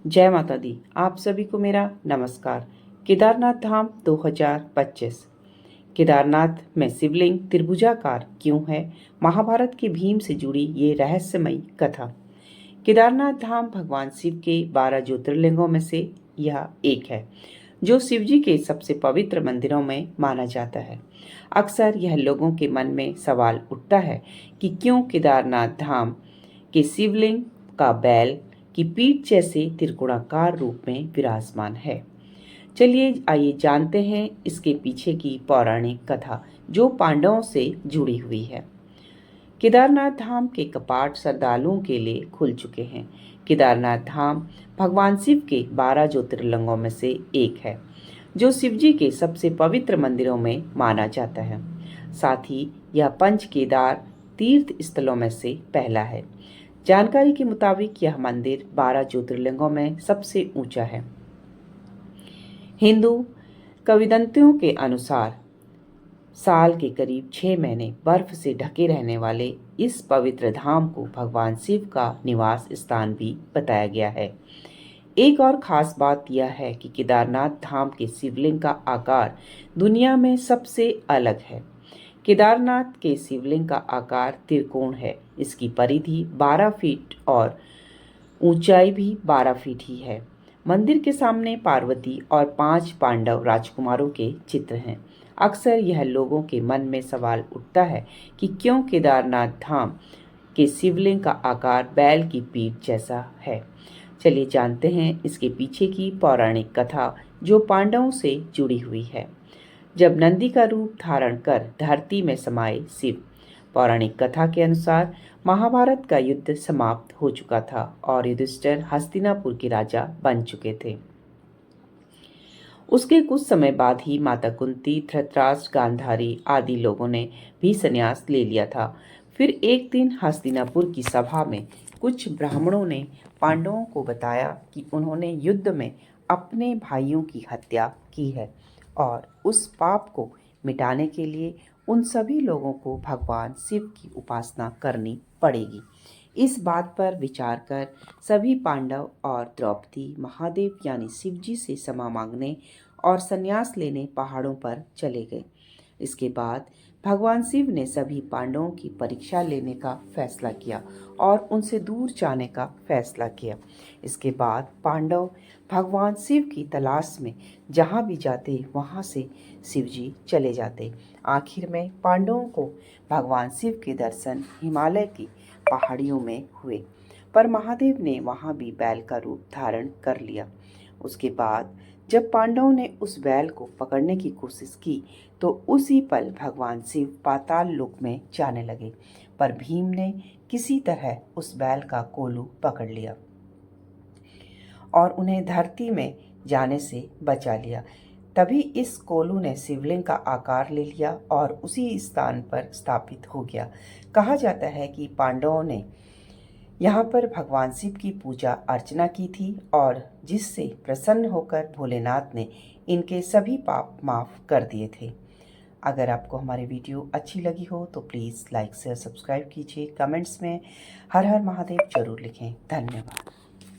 जय माता दी। आप सभी को मेरा नमस्कार। केदारनाथ धाम 2025। केदारनाथ में शिवलिंग त्रिभुजाकार क्यों है? महाभारत के भीम से जुड़ी ये रहस्यमयी कथा। केदारनाथ धाम भगवान शिव के 12 ज्योतिर्लिंगों में से यह एक है, जो शिव जी के सबसे पवित्र मंदिरों में माना जाता है। अक्सर यह लोगों के मन में सवाल उठता है कि क्यों केदारनाथ धाम के शिवलिंग का बैल की पीठ जैसे त्रिकोणाकार रूप में विराजमान है। चलिए आइए जानते हैं इसके पीछे की पौराणिक कथा, जो पांडवों से जुड़ी हुई है। केदारनाथ धाम के कपाट श्रद्धालुओं के लिए खुल चुके हैं। केदारनाथ धाम भगवान शिव के 12 ज्योतिर्लिंगों में से एक है, जो शिव जी के सबसे पवित्र मंदिरों में माना जाता है। साथ ही यह पंच केदार तीर्थ स्थलों में से पहला है। जानकारी के मुताबिक यह मंदिर 12 ज्योतिर्लिंगों में सबसे ऊंचा है। हिंदू किंवदंतियों के अनुसार साल के करीब 6 महीने बर्फ से ढके रहने वाले इस पवित्र धाम को भगवान शिव का निवास स्थान भी बताया गया है। एक और खास बात यह है कि केदारनाथ धाम के शिवलिंग का आकार दुनिया में सबसे अलग है। केदारनाथ के शिवलिंग का आकार त्रिकोण है। इसकी परिधि 12 फीट और ऊंचाई भी 12 फीट ही है। मंदिर के सामने पार्वती और 5 पांडव राजकुमारों के चित्र हैं। अक्सर यह लोगों के मन में सवाल उठता है कि क्यों केदारनाथ धाम के शिवलिंग का आकार बैल की पीठ जैसा है। चलिए जानते हैं इसके पीछे की पौराणिक कथा, जो पांडवों से जुड़ी हुई है। जब नंदी का रूप धारण कर धरती में समाये शिव, पौराणिक कथा के अनुसार महाभारत का युद्ध समाप्त हो चुका था और युधिष्ठिर हस्तिनापुर के राजा बन चुके थे। उसके कुछ समय बाद ही माता कुंती, धृतराष्ट्र, गांधारी आदि लोगों ने भी संन्यास ले लिया था। फिर एक दिन हस्तिनापुर की सभा में कुछ ब्राह्मणों ने पांडवों को बताया कि उन्होंने युद्ध में अपने भाइयों की हत्या की है और उस पाप को मिटाने के लिए उन सभी लोगों को भगवान शिव की उपासना करनी पड़ेगी। इस बात पर विचार कर सभी पांडव और द्रौपदी महादेव यानी शिव जी से क्षमा मांगने और संन्यास लेने पहाड़ों पर चले गए। इसके बाद भगवान शिव ने सभी पांडवों की परीक्षा लेने का फैसला किया और उनसे दूर जाने का फैसला किया। इसके बाद पांडव भगवान शिव की तलाश में जहाँ भी जाते वहाँ से शिव जी चले जाते। आखिर में पांडवों को भगवान शिव के दर्शन हिमालय की पहाड़ियों में हुए, पर महादेव ने वहाँ भी बैल का रूप धारण कर लिया। उसके बाद जब पांडवों ने उस बैल को पकड़ने की कोशिश की तो उसी पल भगवान शिव पाताल लोक में जाने लगे, पर भीम ने किसी तरह उस बैल का कोलू पकड़ लिया और उन्हें धरती में जाने से बचा लिया। तभी इस कोलू ने शिवलिंग का आकार ले लिया और उसी स्थान पर स्थापित हो गया। कहा जाता है कि पांडवों ने यहाँ पर भगवान शिव की पूजा अर्चना की थी और जिससे प्रसन्न होकर भोलेनाथ ने इनके सभी पाप माफ कर दिए थे। अगर आपको हमारी वीडियो अच्छी लगी हो तो प्लीज़ लाइक शेयर सब्सक्राइब कीजिए। कमेंट्स में हर हर महादेव जरूर लिखें। धन्यवाद।